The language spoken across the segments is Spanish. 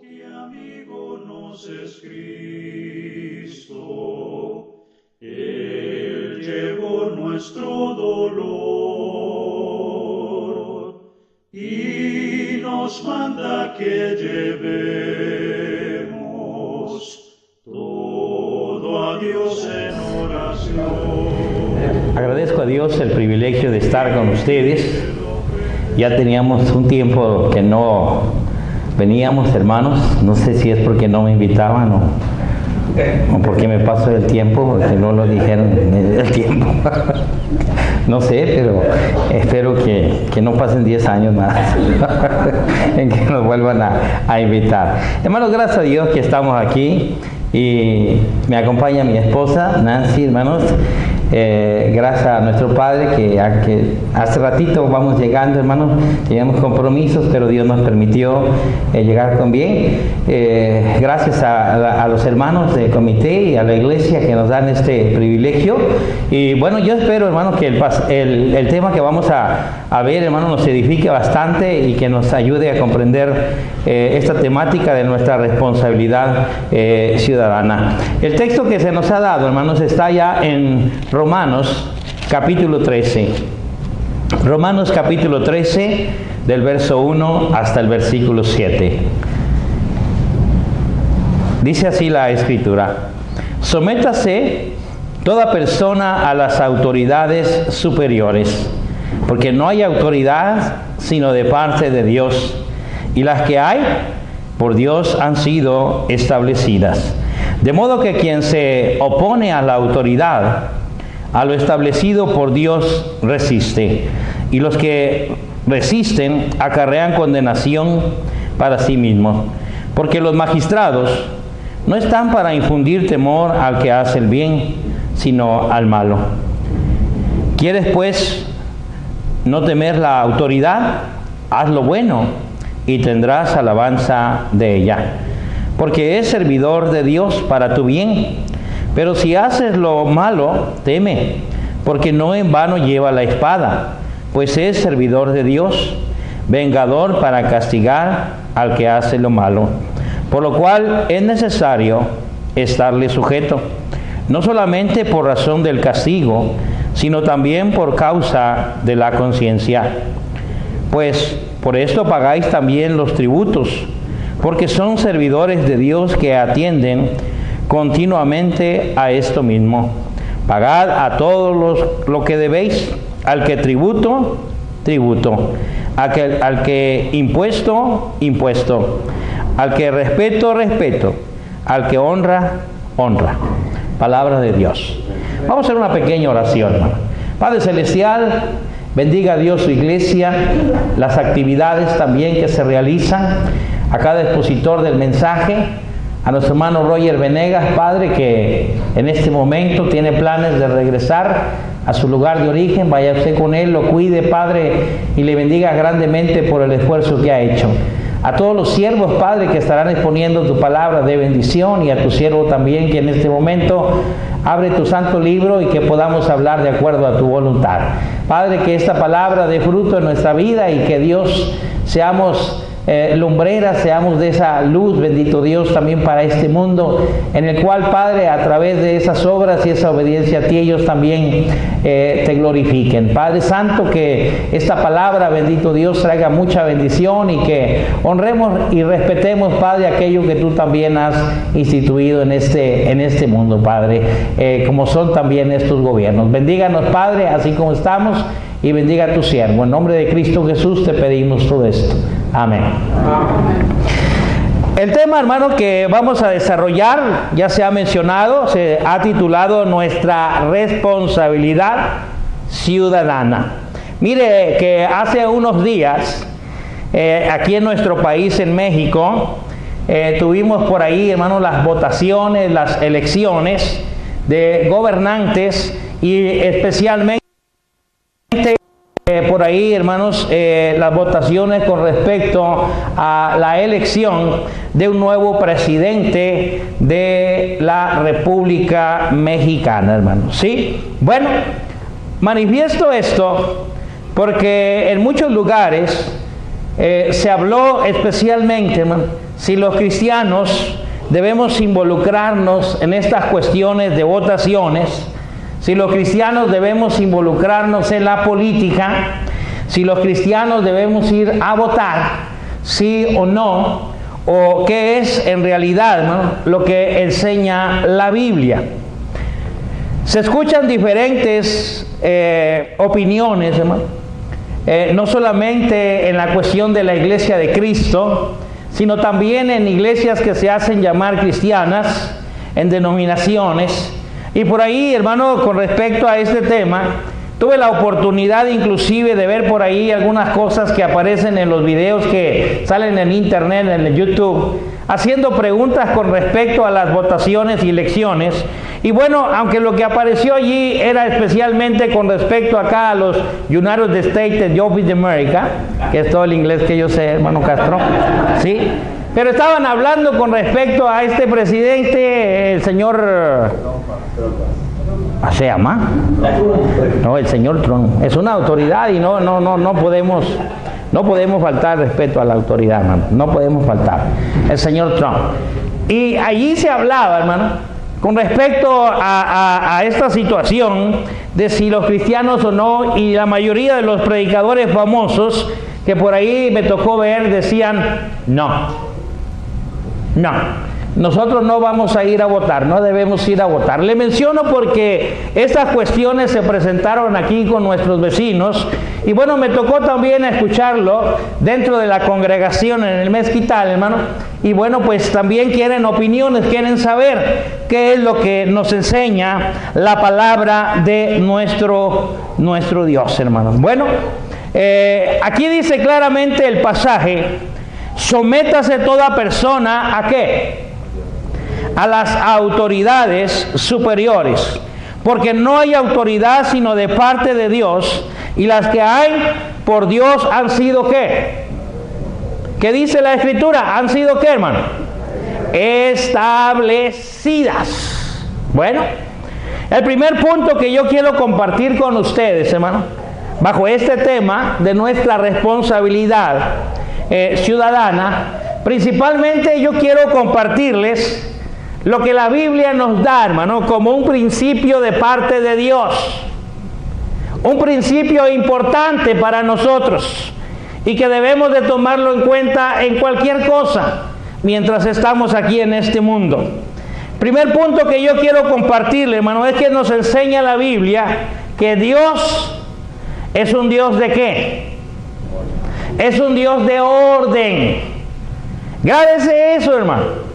que amigo nos es Cristo, Él llevó nuestro dolor y nos manda que llevemos todo a Dios en oración. Agradezco a Dios el privilegio de estar con ustedes. Ya teníamos un tiempo que no veníamos, hermanos. No sé si es porque no me invitaban o porque me paso el tiempo, porque no lo dijeron el tiempo. No sé, pero espero que no pasen 10 años más en que nos vuelvan a invitar. Hermanos, gracias a Dios que estamos aquí y me acompaña mi esposa, Nancy, hermanos. Gracias a nuestro Padre que hace ratito vamos llegando, hermanos, teníamos compromisos, pero Dios nos permitió llegar con bien. Gracias a los hermanos del comité y a la iglesia que nos dan este privilegio. Y bueno, yo espero, hermanos, que el tema que vamos a ver, hermanos, nos edifique bastante y que nos ayude a comprender esta temática de nuestra responsabilidad ciudadana. El texto que se nos ha dado, hermanos, está ya en Romanos capítulo 13. Romanos capítulo 13, del verso 1 hasta el versículo 7. Dice así la Escritura: sométase toda persona a las autoridades superiores, porque no hay autoridad sino de parte de Dios, y las que hay por Dios han sido establecidas. De modo que quien se opone a la autoridad, a lo establecido por Dios, resiste, y los que resisten acarrean condenación para sí mismos, porque los magistrados no están para infundir temor al que hace el bien, sino al malo. ¿Quieres pues no temer la autoridad? Haz lo bueno y tendrás alabanza de ella, porque es servidor de Dios para tu bien. Pero si haces lo malo, teme, porque no en vano lleva la espada, pues es servidor de Dios, vengador para castigar al que hace lo malo. Por lo cual es necesario estarle sujeto, no solamente por razón del castigo, sino también por causa de la conciencia. Pues por esto pagáis también los tributos, porque son servidores de Dios que atienden continuamente a esto mismo. Pagad a todos lo que debéis, al que tributo, tributo, al que impuesto, impuesto, al que respeto, respeto, al que honra, honra. Palabra de Dios. Vamos a hacer una pequeña oración, hermano. Padre Celestial, bendiga a Dios su iglesia, las actividades también que se realizan, a cada expositor del mensaje, a nuestro hermano Roger Venegas, Padre, que en este momento tiene planes de regresar a su lugar de origen. Vaya usted con él, lo cuide, Padre, y le bendiga grandemente por el esfuerzo que ha hecho. A todos los siervos, Padre, que estarán exponiendo tu palabra de bendición, y a tu siervo también, que en este momento abre tu santo libro y que podamos hablar de acuerdo a tu voluntad. Padre, que esta palabra dé fruto en nuestra vida y que Dios seamos lumbreras, seamos de esa luz, bendito Dios, también para este mundo, en el cual, Padre, a través de esas obras y esa obediencia a ti, ellos también te glorifiquen. Padre Santo, que esta palabra, bendito Dios, traiga mucha bendición y que honremos y respetemos, Padre, aquello que tú también has instituido en este mundo, Padre, como son también estos gobiernos. Bendíganos, Padre, así como estamos, y bendiga a tu siervo. En nombre de Cristo Jesús te pedimos todo esto. Amén. El tema, hermano, que vamos a desarrollar, ya se ha mencionado, se ha titulado Nuestra responsabilidad ciudadana. Mire que hace unos días, aquí en nuestro país, en México, tuvimos por ahí, hermano, las votaciones, las elecciones de gobernantes y especialmente por ahí, hermanos, las votaciones con respecto a la elección de un nuevo presidente de la República Mexicana, hermanos. ¿Sí? Bueno, manifiesto esto porque en muchos lugares se habló especialmente, hermano, si los cristianos debemos involucrarnos en estas cuestiones de votaciones, si los cristianos debemos involucrarnos en la política, si los cristianos debemos ir a votar, sí o no, o qué es en realidad, ¿no?, lo que enseña la Biblia. Se escuchan diferentes opiniones, hermano, no solamente en la cuestión de la Iglesia de Cristo, sino también en iglesias que se hacen llamar cristianas, en denominaciones. Y por ahí, hermano, con respecto a este tema, tuve la oportunidad inclusive de ver por ahí algunas cosas que aparecen en los videos que salen en internet, en el YouTube, haciendo preguntas con respecto a las votaciones y elecciones. Y bueno, aunque lo que apareció allí era especialmente con respecto acá a los United States of America, que es todo el inglés que yo sé, hermano Castro, ¿sí? Pero estaban hablando con respecto a este presidente, el señor... ¿Se llama? No, el señor Trump. Es una autoridad y no podemos faltar respeto a la autoridad, hermano. No podemos faltar. El señor Trump. Y allí se hablaba, hermano, con respecto a esta situación de si los cristianos o no, y la mayoría de los predicadores famosos que por ahí me tocó ver decían no. Nosotros no vamos a ir a votar, no debemos ir a votar. Le menciono porque estas cuestiones se presentaron aquí con nuestros vecinos y bueno, me tocó también escucharlo dentro de la congregación en el mezquital, hermano. Y bueno, pues también quieren opiniones, quieren saber qué es lo que nos enseña la palabra de nuestro Dios, hermano. Bueno, aquí dice claramente el pasaje: sométase toda persona ¿a qué? A las autoridades superiores, porque no hay autoridad sino de parte de Dios, y las que hay por Dios han sido ¿qué? ¿Qué dice la Escritura? ¿Han sido qué, hermano? Establecidas. Bueno, el primer punto que yo quiero compartir con ustedes, hermano, bajo este tema de nuestra responsabilidad ciudadana, principalmente yo quiero compartirles lo que la Biblia nos da, hermano, como un principio de parte de Dios, un principio importante para nosotros y que debemos de tomarlo en cuenta en cualquier cosa mientras estamos aquí en este mundo. Primer punto que yo quiero compartirle, hermano, es que nos enseña la Biblia que Dios es un Dios de ¿qué? Es un Dios de orden. Grábese eso, hermano.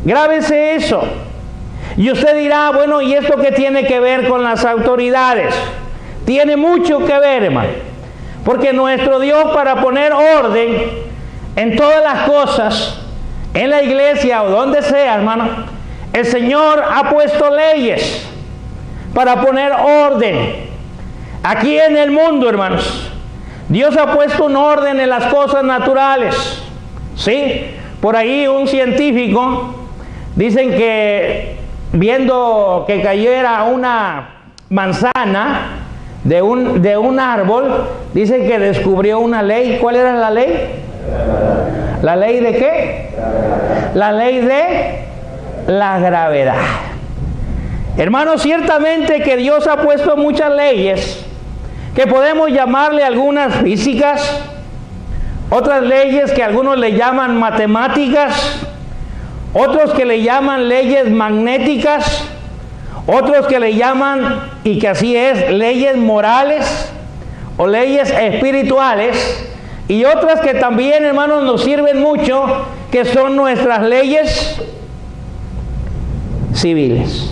Grábese eso. Y usted dirá, bueno, ¿y esto qué tiene que ver con las autoridades? Tiene mucho que ver, hermano. Porque nuestro Dios, para poner orden en todas las cosas, en la iglesia o donde sea, hermano, el Señor ha puesto leyes para poner orden. Aquí en el mundo, hermanos, Dios ha puesto un orden en las cosas naturales. ¿Sí? Por ahí un científico, dicen que viendo que cayera una manzana de un árbol, dicen que descubrió una ley. ¿Cuál era la ley? ¿La ley de qué? La ley de la gravedad. Hermanos, ciertamente que Dios ha puesto muchas leyes que podemos llamarle algunas físicas, otras leyes que algunos le llaman matemáticas, otros que le llaman leyes magnéticas, otros que le llaman, y que así es, leyes morales o leyes espirituales, y otras que también, hermanos, nos sirven mucho, que son nuestras leyes civiles.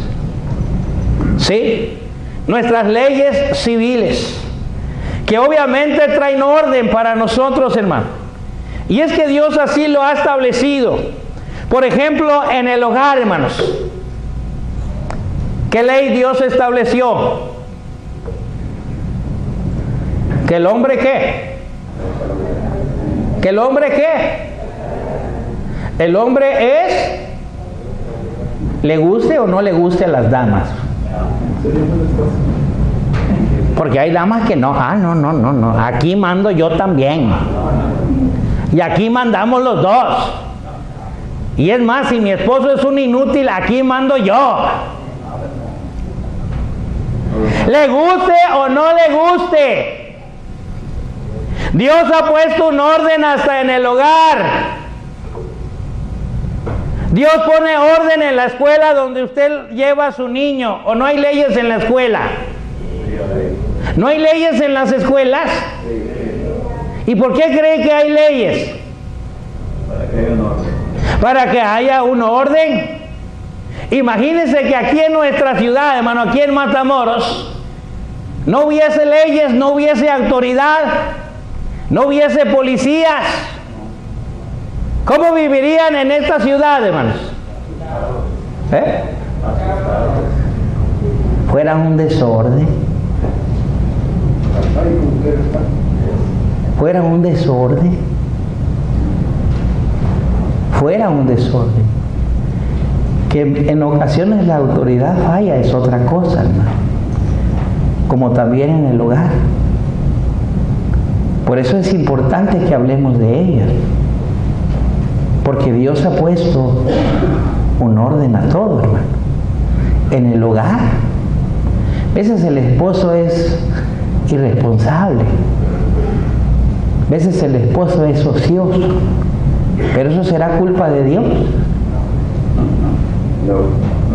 ¿Sí? Nuestras leyes civiles, que obviamente traen orden para nosotros, hermano. Y es que Dios así lo ha establecido. Por ejemplo, en el hogar, hermanos, ¿qué ley Dios estableció? ¿Que el hombre qué? ¿Que el hombre qué? El hombre es, le guste o no le guste a las damas. Porque hay damas que no, no, aquí mando yo también. Y aquí mandamos los dos. Y es más, si mi esposo es un inútil, aquí mando yo. Le guste o no le guste. Dios ha puesto un orden hasta en el hogar. Dios pone orden en la escuela donde usted lleva a su niño. ¿O no hay leyes en la escuela? ¿No hay leyes en las escuelas? ¿Y por qué cree que hay leyes? Para que haya un orden. Imagínense que aquí en nuestra ciudad, hermano, aquí en Matamoros, no hubiese leyes, no hubiese autoridad, no hubiese policías. ¿Cómo vivirían en esta ciudad, hermanos? Fuera un desorden. Fuera un desorden. Fuera un desorden. Que en ocasiones la autoridad falla, es otra cosa, hermano. Como también en el hogar. Por eso es importante que hablemos de ella. Porque Dios ha puesto un orden a todo, hermano. En el hogar. A veces el esposo es irresponsable. A veces el esposo es ocioso. Pero eso será culpa de Dios.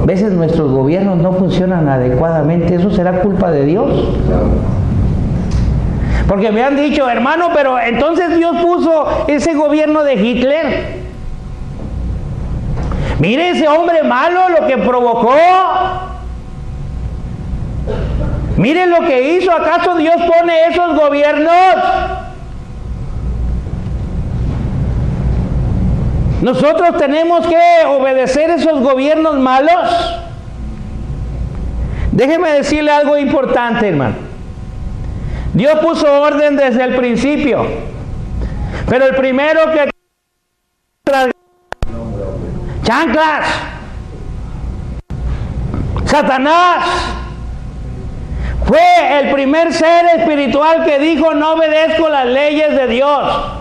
A veces nuestros gobiernos no funcionan adecuadamente. Eso será culpa de Dios. Porque me han dicho, hermano, pero entonces Dios puso ese gobierno de Hitler. Mire ese hombre malo lo que provocó. Mire lo que hizo. ¿Acaso Dios pone esos gobiernos? ¿Nosotros tenemos que obedecer esos gobiernos malos? Déjeme decirle algo importante, hermano. Dios puso orden desde el principio. Pero el primero que... chanclas. Satanás fue el primer ser espiritual que dijo: no obedezco las leyes de Dios.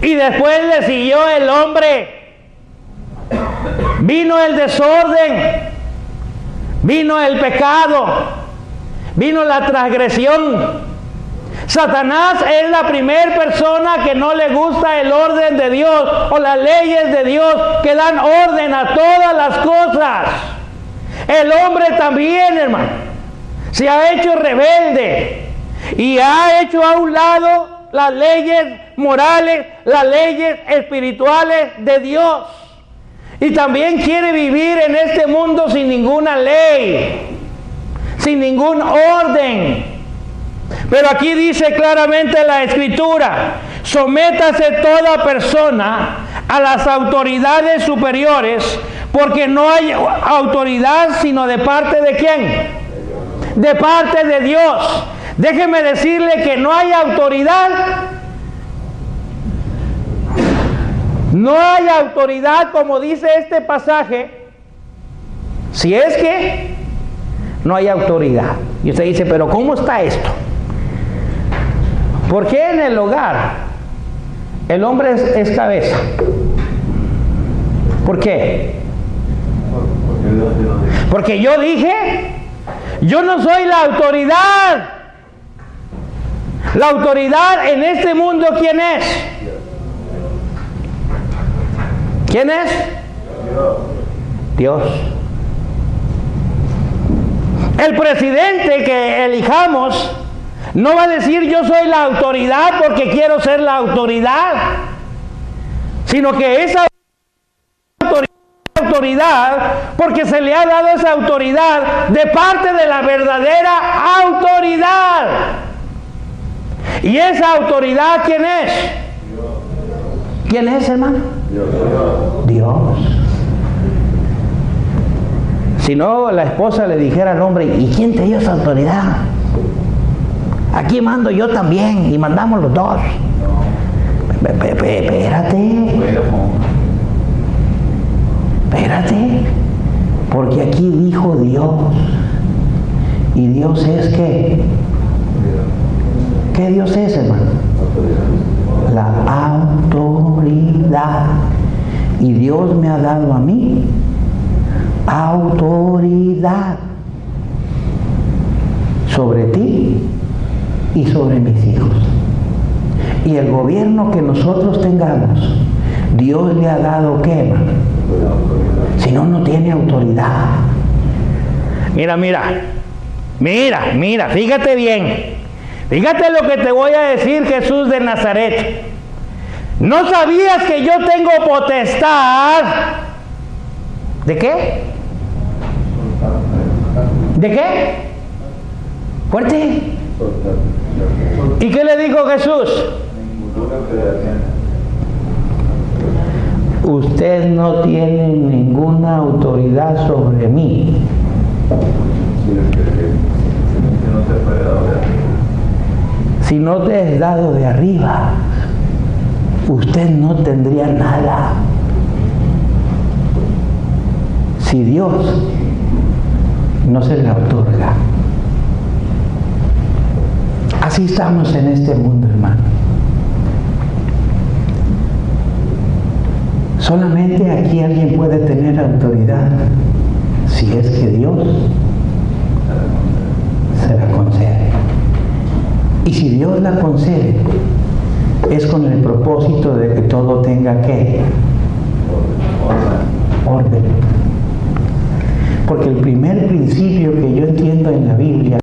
Y después le siguió el hombre. Vino el desorden, vino el pecado, vino la transgresión. Satanás es la primera persona que no le gusta el orden de Dios o las leyes de Dios que dan orden a todas las cosas. El hombre también, hermano, se ha hecho rebelde y ha hecho a un lado las leyes morales, las leyes espirituales de Dios. Y también quiere vivir en este mundo sin ninguna ley, sin ningún orden. Pero aquí dice claramente la Escritura: sométase toda persona a las autoridades superiores, porque no hay autoridad sino de parte de ¿quién? De parte de Dios. Déjeme decirle que no hay autoridad. No hay autoridad, como dice este pasaje, si es que no hay autoridad. Y usted dice, pero ¿cómo está esto? ¿Por qué en el hogar el hombre es cabeza? ¿Por qué? Porque yo dije, yo no soy la autoridad. La autoridad en este mundo, ¿quién es? ¿Quién es? Dios. El presidente que elijamos no va a decir yo soy la autoridad porque quiero ser la autoridad, sino que esa autoridad porque se le ha dado esa autoridad de parte de la verdadera autoridad. ¿Y esa autoridad quién es? ¿Quién es, hermano? Dios. Si no, la esposa le dijera al hombre, ¿y quién te dio esa autoridad? Aquí mando yo también, y mandamos los dos. Espérate, porque aquí dijo Dios, y Dios es ¿qué? ¿Qué Dios es, hermano? La autoridad. Y Dios me ha dado a mí autoridad sobre ti y sobre mis hijos. Y el gobierno que nosotros tengamos, Dios le ha dado ¿qué, hermano? Si no, no tiene autoridad. Mira, fíjate bien. Fíjate lo que te voy a decir, Jesús de Nazaret. ¿No sabías que yo tengo potestad? ¿De qué? ¿De qué? Fuerte. ¿Y qué le dijo Jesús? Usted no tiene ninguna autoridad sobre mí. Si no te es dado de arriba, usted no tendría nada. Si Dios no se le otorga. Así estamos en este mundo, hermano. Solamente aquí alguien puede tener autoridad si es que Dios se la concede. Y si Dios la concede, es con el propósito de que todo tenga ¿qué? Orden. Porque el primer principio que yo entiendo en la Biblia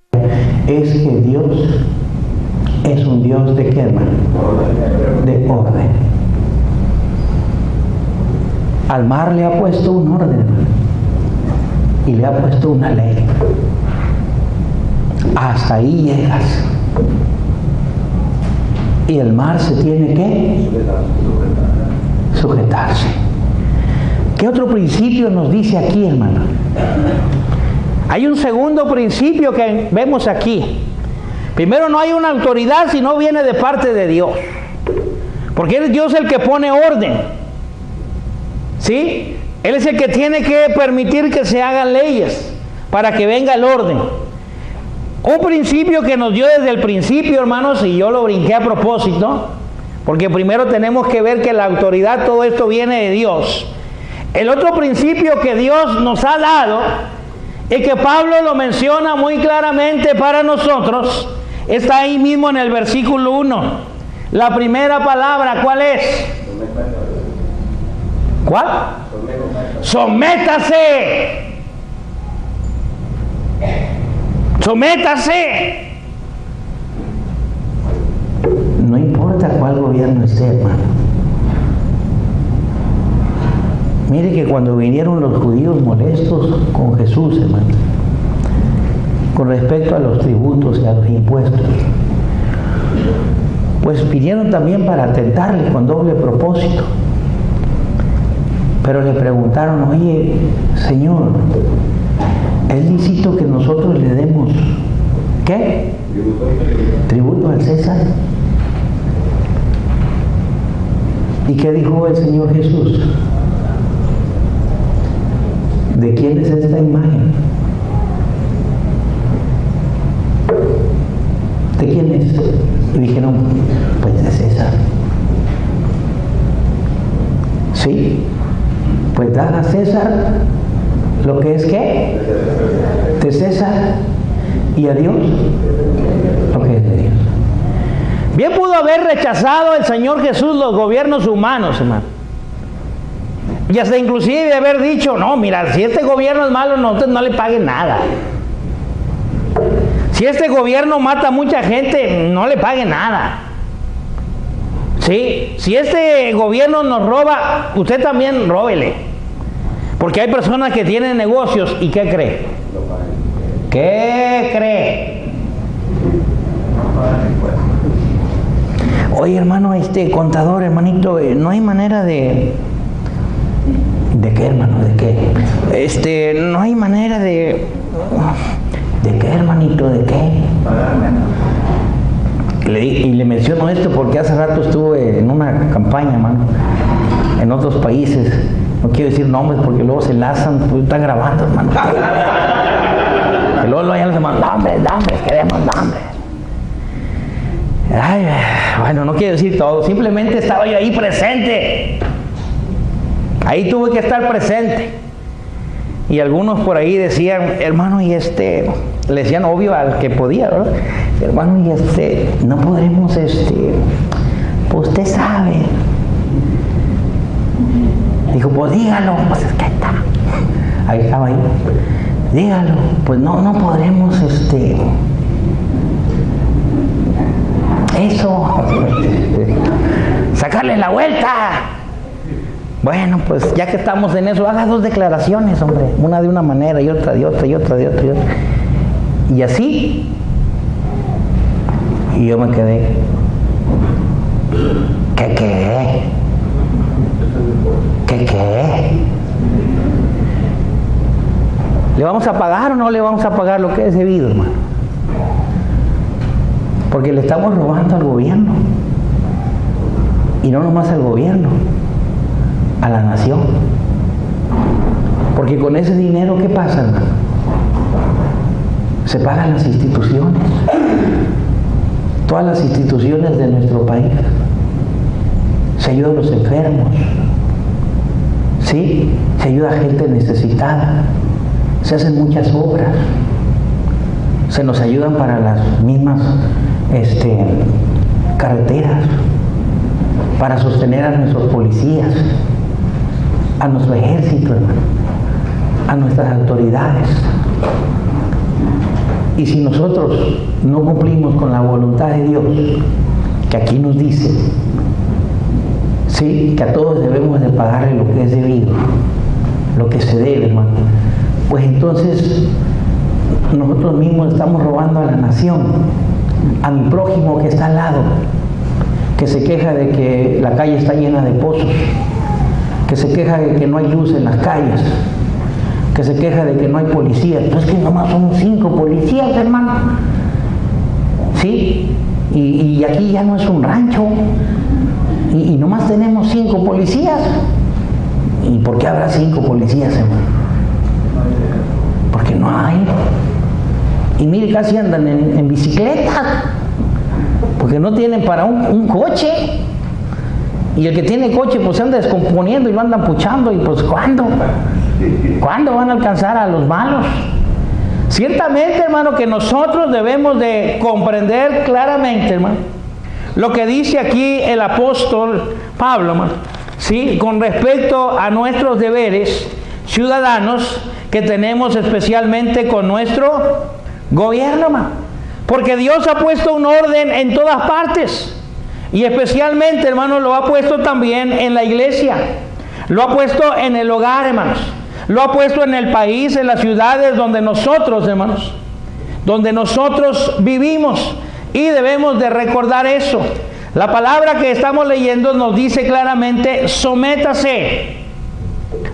es que Dios es un Dios de ¿qué, hermano? De orden. Al mar le ha puesto un orden, hermano, y le ha puesto una ley. Hasta ahí llegas. Y el mar se tiene que sujetarse. ¿Qué otro principio nos dice aquí, hermano? Hay un segundo principio que vemos aquí. Primero, no hay una autoridad si no viene de parte de Dios. Porque es Dios el que pone orden. ¿Sí? Él es el que tiene que permitir que se hagan leyes para que venga el orden. Un principio que nos dio desde el principio, hermanos, y yo lo brinqué a propósito, porque primero tenemos que ver que la autoridad, todo esto viene de Dios. El otro principio que Dios nos ha dado, y que Pablo lo menciona muy claramente para nosotros, está ahí mismo en el versículo 1. La primera palabra, ¿cuál es? ¿Cuál? Sométase. Sométase. No importa cuál gobierno esté, hermano. Mire que cuando vinieron los judíos molestos con Jesús, hermano, con respecto a los tributos y a los impuestos, pues vinieron también para tentarle con doble propósito. Pero le preguntaron, oye, Señor, ¿es lícito que nosotros le demos ¿qué? Tributo al César. ¿Y qué dijo el Señor Jesús? ¿De quién es esta imagen? ¿De quién es? Y dijeron, pues de César. ¿Sí? Pues dan a César lo que es ¿qué? De César, y a Dios lo que es de Dios. Bien pudo haber rechazado el Señor Jesús los gobiernos humanos, hermano. Y hasta inclusive haber dicho, no, mira, si este gobierno es malo, nosotros no le paguen nada. Si este gobierno mata a mucha gente, no le paguen nada. ¿Sí? Si este gobierno nos roba, usted también róbele. Porque hay personas que tienen negocios y ¿qué cree? ¿Qué cree? Oye, hermano, contador, hermanito, no hay manera de... ¿De qué, hermano? ¿De qué? No hay manera de... ¿De qué, hermanito? ¿De qué? Y le menciono esto porque hace rato estuve en una campaña, hermano, en otros países. No quiero decir nombres porque luego se enlazan, pues están grabando, hermano. Y luego ya les mandan nombres, queremos nombres. Ay, bueno, no quiero decir todo, simplemente estaba yo ahí presente. Ahí tuve que estar presente. Y algunos por ahí decían, hermano, y le decían obvio al que podía, ¿verdad? Hermano, y no podremos, pues usted sabe. Dijo, pues dígalo, pues es que ahí está. Ahí estaba ahí. Dígalo, pues no podremos, eso, sacarle la vuelta. Bueno, pues ya que estamos en eso, haga 2 declaraciones, hombre. Una de una manera y otra de otra y otra de otra y otra. Y así. Y yo me quedé. ¿Qué? ¿Le vamos a pagar o no le vamos a pagar lo que es debido, hermano? Porque le estamos robando al gobierno. Y no nomás al gobierno, a la nación. Porque con ese dinero, ¿qué pasa, hermano? Se pagan las instituciones. Todas las instituciones de nuestro país. Se ayuda a los enfermos. ¿Sí? Se ayuda a gente necesitada. Se hacen muchas obras. Se nos ayudan para las mismas carreteras, para sostener a nuestros policías, a nuestro ejército, hermano, a nuestras autoridades. Y si nosotros no cumplimos con la voluntad de Dios, que aquí nos dice, sí, que a todos debemos de pagarle lo que es debido, lo que se debe, hermano, pues entonces nosotros mismos estamos robando a la nación, a mi prójimo que está al lado, que se queja de que la calle está llena de pozos, que se queja de que no hay luz en las calles, que se queja de que no hay policías. Pues que nomás somos 5 policías, hermano. ¿Sí? Y aquí ya no es un rancho. Y nomás tenemos 5 policías. ¿Y por qué habrá 5 policías, hermano? Porque no hay. Y mire, casi andan en bicicleta. Porque no tienen para un coche. Y el que tiene coche pues se anda descomponiendo y lo andan puchando. Y pues ¿cuándo van a alcanzar a los malos? Ciertamente, hermano, que nosotros debemos de comprender claramente, hermano, lo que dice aquí el apóstol Pablo, hermano, ¿sí? Con respecto a nuestros deberes ciudadanos que tenemos especialmente con nuestro gobierno, hermano. Porque Dios ha puesto un orden en todas partes. Y especialmente, hermano, lo ha puesto también en la iglesia. Lo ha puesto en el hogar, hermanos. Lo ha puesto en el país, en las ciudades donde nosotros, hermanos, donde nosotros vivimos. Y debemos de recordar eso. La palabra que estamos leyendo nos dice claramente, sométase.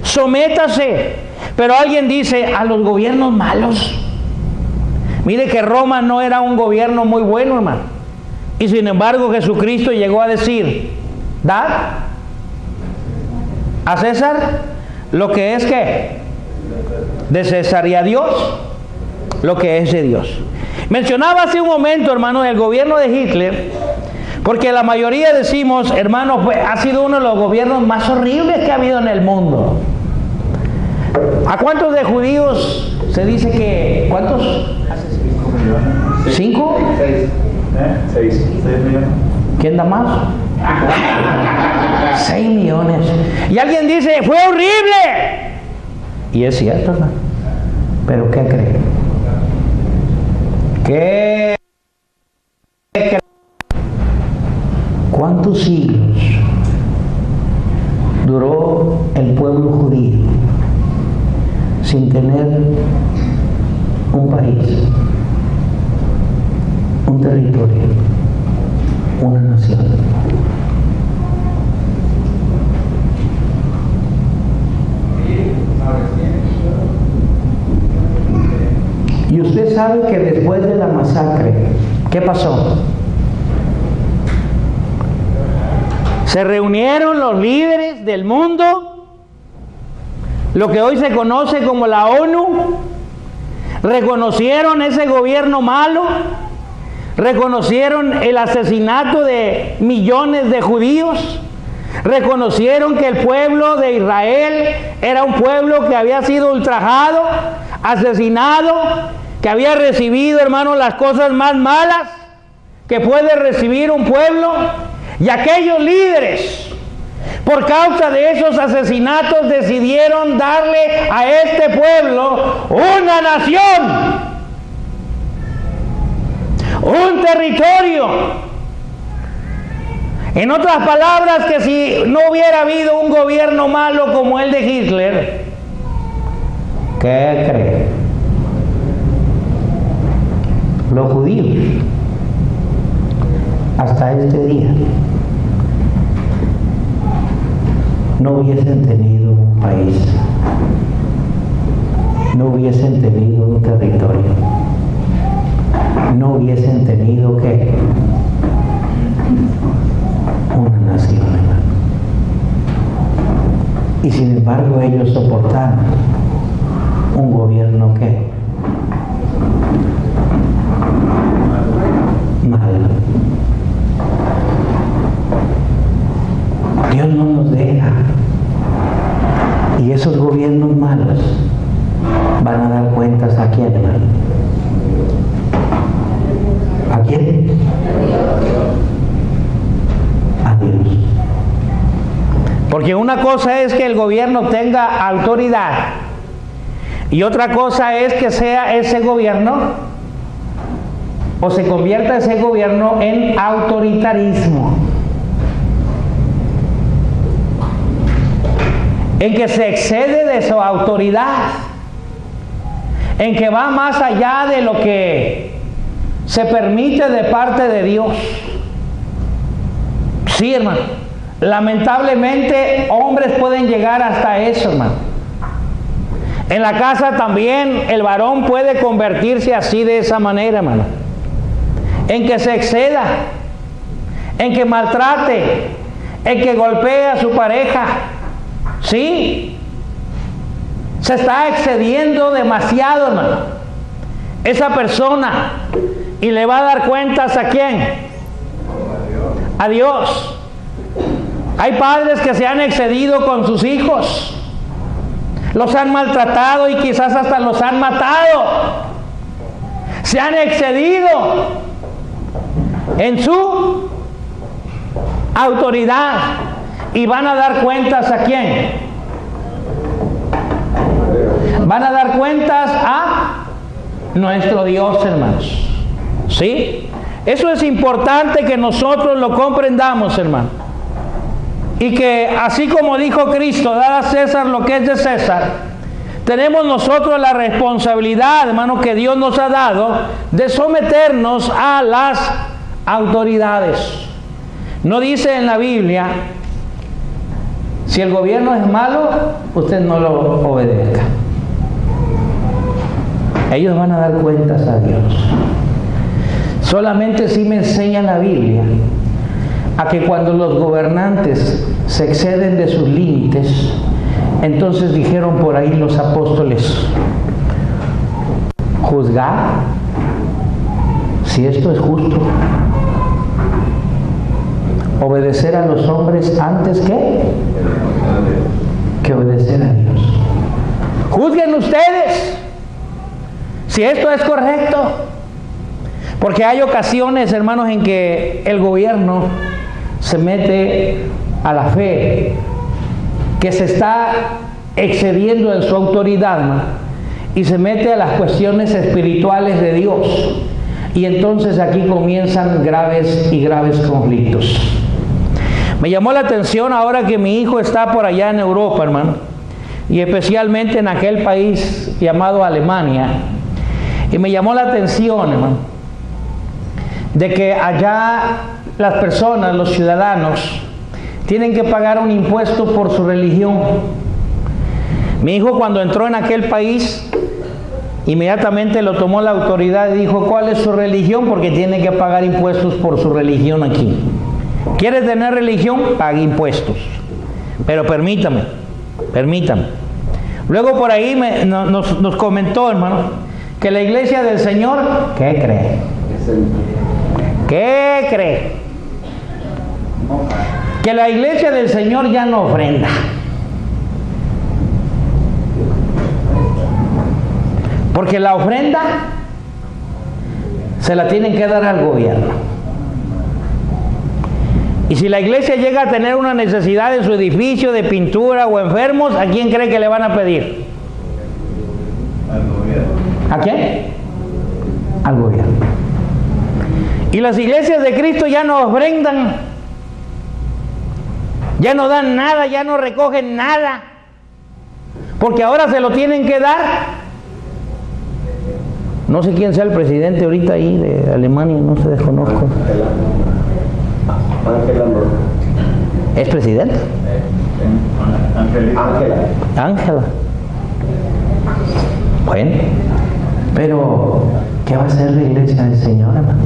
Sométase. Pero alguien dice, a los gobiernos malos. Mire que Roma no era un gobierno muy bueno, hermano. Y sin embargo Jesucristo llegó a decir, dad a César lo que es ¿qué? De César, y a Dios lo que es de Dios. Mencionaba hace un momento, hermano, el gobierno de Hitler, porque la mayoría decimos, hermano, ha sido uno de los gobiernos más horribles que ha habido en el mundo. ¿A cuántos de judíos se dice que? ¿Cuántos? 5. 6 millones. ¿Quién da más? 6 millones. Y alguien dice, fue horrible. Y es cierto, hermano. Pero ¿qué cree? ¿Qué cree? ¿Cuántos siglos duró el pueblo judío sin tener un país, un territorio, una nación? Y usted sabe que después de la masacre, ¿qué pasó? Se reunieron los líderes del mundo, lo que hoy se conoce como la ONU, reconocieron ese gobierno malo, reconocieron el asesinato de millones de judíos, Reconocieron que el pueblo de Israel era un pueblo que había sido ultrajado, asesinado, que había recibido, hermanos, las cosas más malas que puede recibir un pueblo. Y aquellos líderes, por causa de esos asesinatos, decidieron darle a este pueblo una nación, un territorio. En otras palabras, que si no hubiera habido un gobierno malo como el de Hitler, ¿qué cree? Los judíos, hasta este día, no hubiesen tenido un país, no hubiesen tenido un territorio, no hubiesen tenido ¿qué? Una nación, hermano. Y sin embargo ellos soportaron un gobierno ¿qué? Malo. Dios no nos deja. Y esos gobiernos malos van a dar cuentas ¿a quién, hermano? ¿A quién? A Dios. Porque una cosa es que el gobierno tenga autoridad y otra cosa es que sea ese gobierno o se convierta ese gobierno en autoritarismo, en que se excede de su autoridad, en que va más allá de lo que se permite de parte de Dios. Sí, hermano, lamentablemente hombres pueden llegar hasta eso, hermano. En la casa también el varón puede convertirse así, de esa manera, hermano, en que se exceda, en que maltrate, en que golpee a su pareja. Sí, se está excediendo demasiado, hermano, esa persona, y le va a dar cuentas ¿a quién? A Dios. Hay padres que se han excedido con sus hijos, los han maltratado y quizás hasta los han matado. Se han excedido en su autoridad y van a dar cuentas ¿a quién? Van a dar cuentas a nuestro Dios, hermanos. ¿Sí? Eso es importante que nosotros lo comprendamos, hermano. Y que así como dijo Cristo, dad a César lo que es de César, tenemos nosotros la responsabilidad, hermano, que Dios nos ha dado de someternos a las autoridades. No dice en la Biblia, si el gobierno es malo, usted no lo obedezca. Ellos van a dar cuentas a Dios. Solamente si me enseña la Biblia a que cuando los gobernantes se exceden de sus límites, entonces dijeron por ahí los apóstoles, juzgar si esto es justo, obedecer a los hombres antes que obedecer a Dios. Juzguen ustedes si esto es correcto, porque hay ocasiones, hermanos, en que el gobierno se mete a la fe, que se está excediendo en su autoridad, ¿no? Y se mete a las cuestiones espirituales de Dios, y entonces aquí comienzan graves y graves conflictos. Me llamó la atención ahora que mi hijo está por allá en Europa, hermano, y especialmente en aquel país llamado Alemania, y me llamó la atención, hermano, de que allá las personas, los ciudadanos, tienen que pagar un impuesto por su religión. Mi hijo, cuando entró en aquel país, inmediatamente lo tomó la autoridad y dijo, ¿cuál es su religión? Porque tiene que pagar impuestos por su religión aquí. ¿Quiere tener religión? Pague impuestos. Pero permítame. Luego por ahí nos comentó, hermano, que la iglesia del Señor, ¿qué cree? que la iglesia del Señor ya no ofrenda. Porque la ofrenda se la tienen que dar al gobierno. Y si la iglesia llega a tener una necesidad en su edificio de pintura o enfermos, ¿a quién cree que le van a pedir? Al gobierno. ¿A quién? Al gobierno. Y las iglesias de Cristo ya no ofrendan, ya no dan nada, ya no recogen nada, porque ahora se lo tienen que dar. No sé quién sea el presidente ahorita ahí de Alemania, no se desconozco. Angela. ¿Es presidente? Ángela. Bueno, pero ¿qué va a hacer la iglesia del Señor, hermano?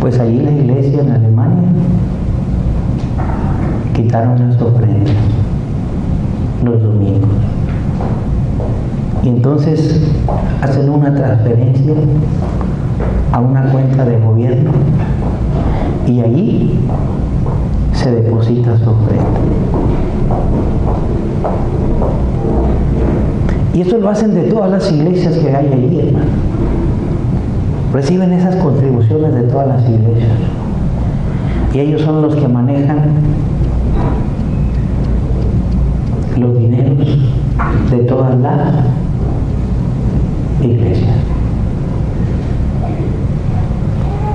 Pues allí la iglesia en Alemania quitaron las ofrendas los domingos. Y entonces hacen una transferencia a una cuenta de gobierno y allí se deposita su ofrenda. Y esto lo hacen de todas las iglesias que hay allí, hermano. Reciben esas contribuciones de todas las iglesias. Y ellos son los que manejan los dineros de todas las iglesias.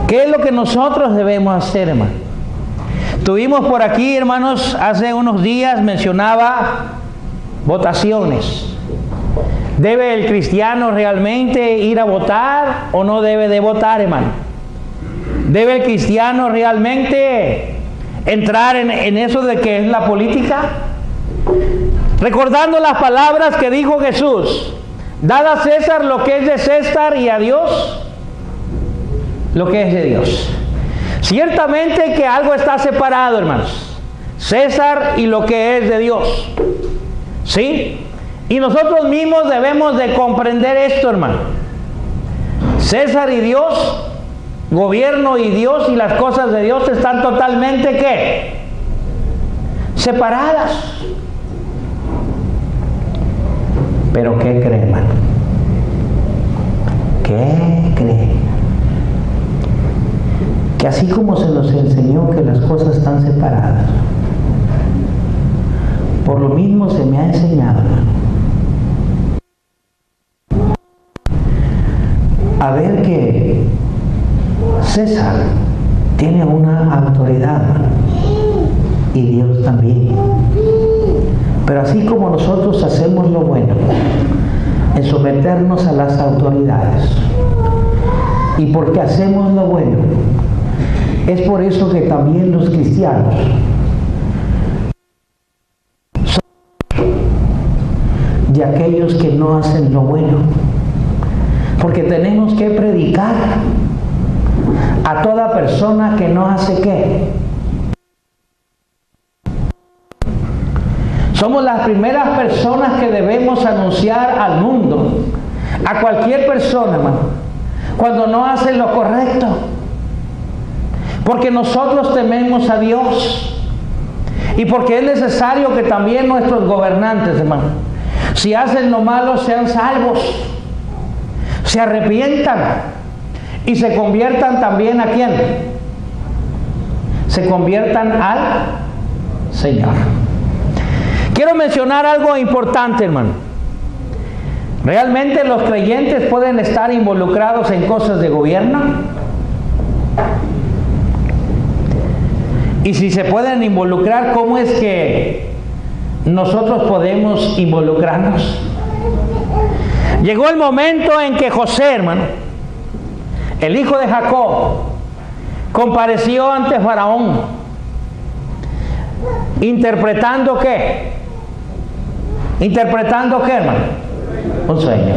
¿Qué es lo que nosotros debemos hacer, hermano? Tuvimos por aquí, hermanos, hace unos días mencionaba votaciones. ¿Debe el cristiano realmente ir a votar o no debe de votar, hermano? ¿Debe el cristiano realmente entrar en eso de que es la política? Recordando las palabras que dijo Jesús: dad a César lo que es de César y a Dios lo que es de Dios. Ciertamente que algo está separado, hermanos. César y lo que es de Dios. ¿Sí? Y nosotros mismos debemos de comprender esto, hermano. César y Dios, gobierno y Dios y las cosas de Dios están totalmente, ¿qué? Separadas. Pero ¿qué cree, hermano? ¿Qué cree? Que así como se nos enseñó que las cosas están separadas, por lo mismo se me ha enseñado, hermano, a ver que César tiene una autoridad, hermano, y Dios también. Pero así como nosotros hacemos lo bueno en someternos a las autoridades, y porque hacemos lo bueno, es por eso que también los cristianos son de aquellos que no hacen lo bueno, porque tenemos que predicar a toda persona que no hace qué. Somos las primeras personas que debemos anunciar al mundo, a cualquier persona, hermano, cuando no hacen lo correcto. Porque nosotros tememos a Dios. Y porque es necesario que también nuestros gobernantes, hermano, si hacen lo malo, sean salvos, se arrepientan y se conviertan también ¿a quién? Se conviertan al Señor. Quiero mencionar algo importante, hermano. ¿Realmente los creyentes pueden estar involucrados en cosas de gobierno? Y si se pueden involucrar, ¿cómo es que nosotros podemos involucrarnos? Llegó el momento en que José, hermano, el hijo de Jacob, compareció ante Faraón, interpretando ¿qué? ¿Interpretando qué, hermano? Un sueño.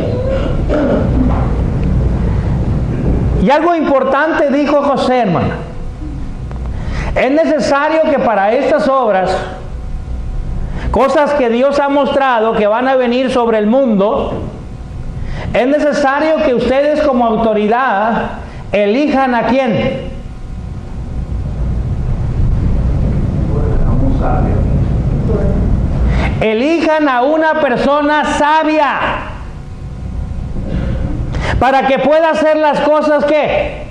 Y algo importante dijo José, hermano. Es necesario que para estas obras, cosas que Dios ha mostrado que van a venir sobre el mundo, es necesario que ustedes como autoridad elijan ¿a quién? sabio. Elijan a una persona sabia para que pueda hacer las cosas que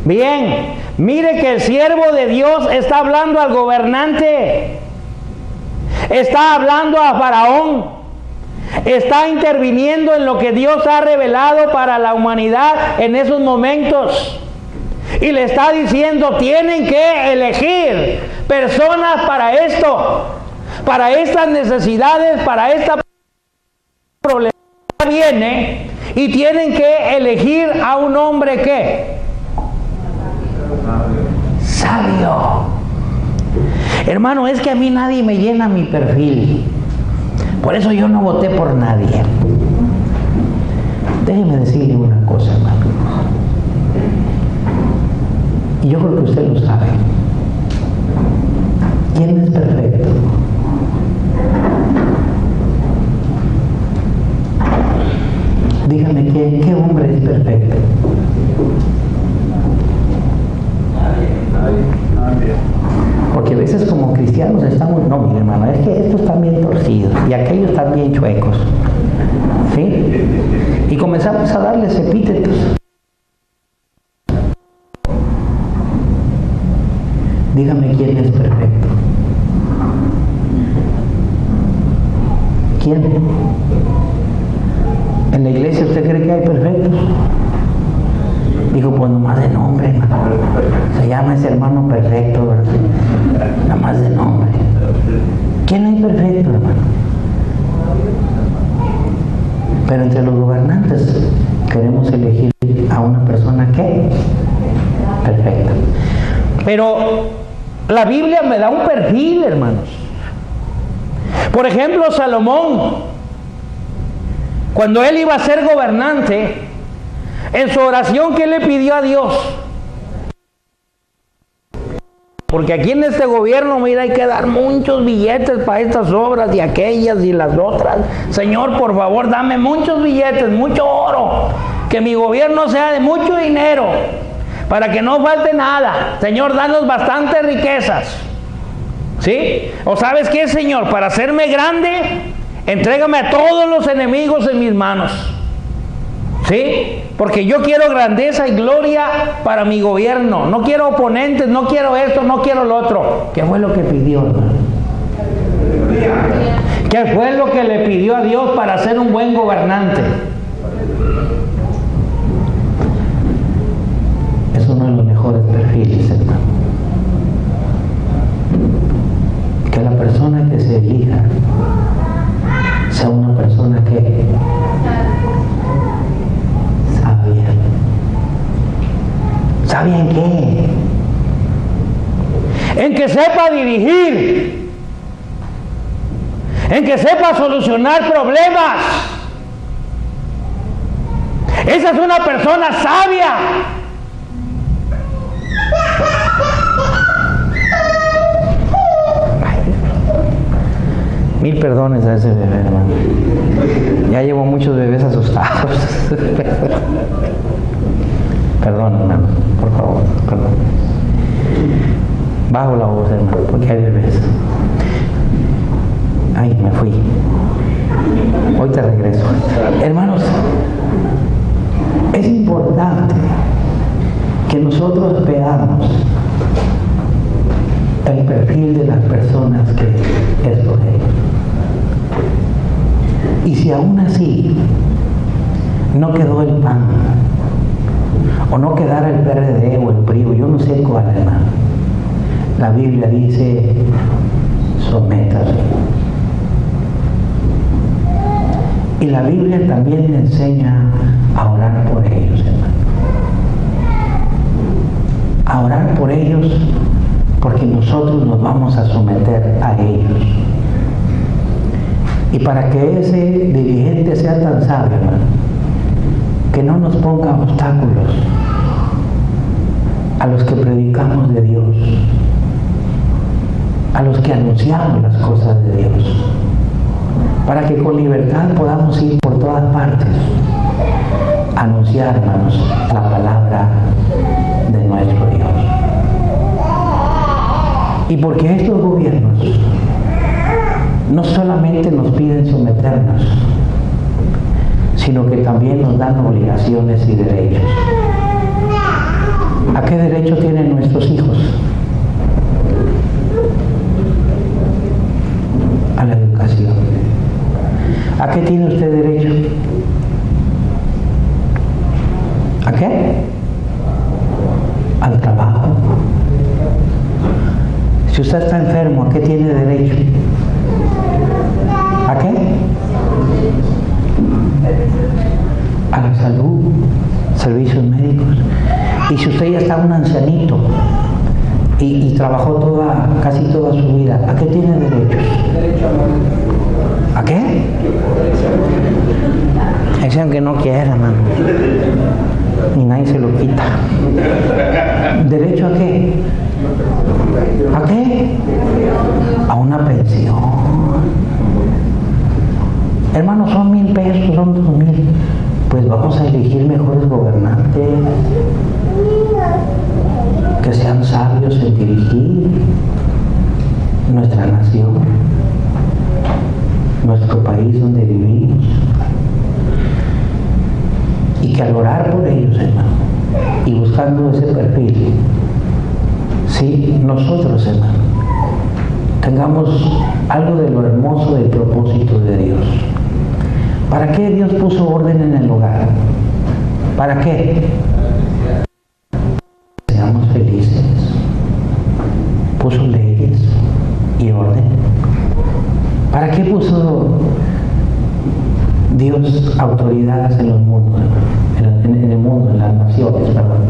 bien. Mire que el siervo de Dios está hablando al gobernante, está hablando a Faraón, está interviniendo en lo que Dios ha revelado para la humanidad en esos momentos. Y le está diciendo, tienen que elegir personas para esto, para estas necesidades, para esta problemática que viene, y tienen que elegir a un hombre que sabio. Hermano, es que a mí nadie me llena mi perfil. Por eso yo no voté por nadie. Déjeme decirle una cosa, hermano. Y yo creo que usted lo sabe. ¿Quién es perfecto? Dígame, ¿qué hombre es perfecto? Nadie. Porque a veces como cristianos estamos, no, mire hermano, es que estos están bien torcidos y aquellos están bien chuecos. ¿Sí? Y comenzamos a darles epítetos. Dígame quién es perfecto. ¿Quién? ¿En la iglesia usted cree que hay perfectos? Dijo, pues nomás de nombre, hermano. Se llama ese hermano perfecto, ¿verdad? Nada más de nombre. ¿Quién hay perfecto, hermano? Pero entre los gobernantes queremos elegir a una persona que perfecta. Pero la Biblia me da un perfil, hermanos. Por ejemplo, Salomón, cuando él iba a ser gobernante, en su oración, ¿qué le pidió a Dios? Porque aquí en este gobierno, mira, hay que dar muchos billetes para estas obras y aquellas y las otras. Señor, por favor, dame muchos billetes, mucho oro. Que mi gobierno sea de mucho dinero, para que no falte nada. Señor, danos bastantes riquezas. ¿Sí? ¿O sabes qué, Señor? Para hacerme grande, entrégame a todos los enemigos en mis manos. ¿Sí? Porque yo quiero grandeza y gloria para mi gobierno. No quiero oponentes, no quiero esto, no quiero lo otro. ¿Qué fue lo que pidió, hermano? ¿Qué fue lo que le pidió a Dios para ser un buen gobernante? Es uno de los mejores perfiles, hermano. Que la persona que se elija sea una persona que ¿sabía en qué? En que sepa dirigir, en que sepa solucionar problemas. Esa es una persona sabia. Mil perdones a ese bebé, hermano. Ya llevo muchos bebés asustados. Perdón, hermano, por favor, perdón. Bajo la voz, hermano, porque hay bebés. Ay, me fui. Hoy te regreso. Hermanos, es importante que nosotros veamos el perfil de las personas que escogemos. Y si aún así no quedó el PAN, o no quedara el PRD o el PRI, yo no sé cuál, hermano, la Biblia dice, sométase. Y la Biblia también enseña a orar por ellos, hermano. A orar por ellos, porque nosotros nos vamos a someter a ellos. Y para que ese dirigente sea tan sabio, hermano, que no nos ponga obstáculos a los que predicamos de Dios, a los que anunciamos las cosas de Dios, para que con libertad podamos ir por todas partes a anunciar, hermanos, la palabra de nuestro Dios. Y porque estos gobiernos no solamente nos piden someternos, sino que también nos dan obligaciones y derechos. ¿A qué derecho tienen nuestros hijos? A la educación. ¿A qué tiene usted derecho? ¿A qué? Al trabajo. Si usted está enfermo, ¿a qué tiene derecho? ¿A qué? A la salud, servicios médicos. Y si usted ya está un ancianito y trabajó casi toda su vida, ¿a qué tiene derechos? ¿A qué? Ese aunque no quiera, hermano. Y nadie se lo quita. ¿Derecho a qué? ¿A qué? A una pensión. Hermano, son 1,000 pesos, son 2,000. Pues vamos a elegir mejores gobernantes que sean sabios en dirigir nuestra nación, nuestro país donde vivimos, y que al orar por ellos, hermano, y buscando ese perfil, sí, nosotros, hermano, tengamos algo de lo hermoso del propósito de Dios. ¿Para qué Dios puso orden en el hogar? ¿Para qué? Seamos felices. Puso leyes y orden. ¿Para qué puso Dios autoridades en los mundos, en el mundo, en las naciones, perdón?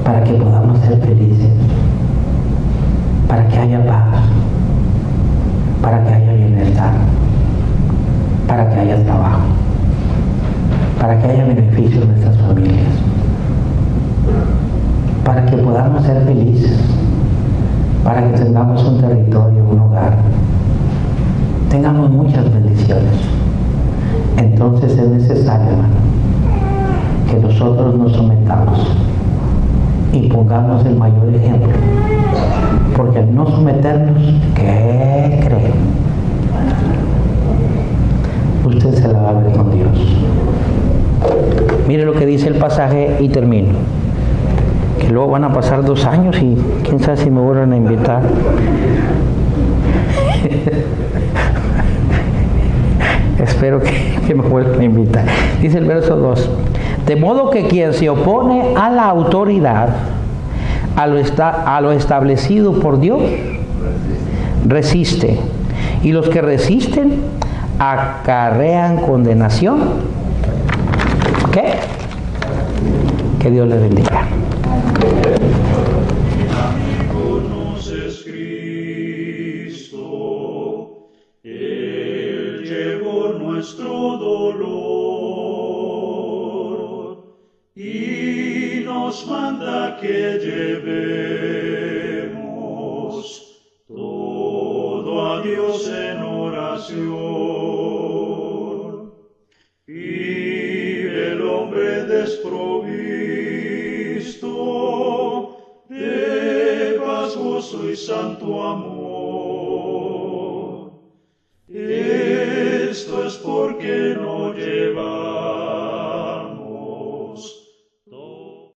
Para que podamos ser felices, para que haya paz, para que haya bienestar, para que haya trabajo, para que haya beneficio en nuestras familias, para que podamos ser felices, para que tengamos un territorio, un hogar, tengamos muchas bendiciones. Entonces es necesario, hermano, que nosotros nos sometamos y pongamos el mayor ejemplo, porque al no someternos, ¿qué creen? Usted se la va a ver con Dios. Mire lo que dice el pasaje y termino. Que luego van a pasar 2 años y quién sabe si me vuelven a invitar. Espero que me vuelvan a invitar. Dice el verso 2. De modo que quien se opone a la autoridad, a lo establecido por Dios, resiste. Y los que resisten acarrean condenación. ¿Qué? Que Dios les bendiga. Conoces Cristo, Él llevó nuestro dolor y nos manda que llevemos todo a Dios en oración. Vive el hombre desprovisto de paz, gozo y santo amor. Esto es porque no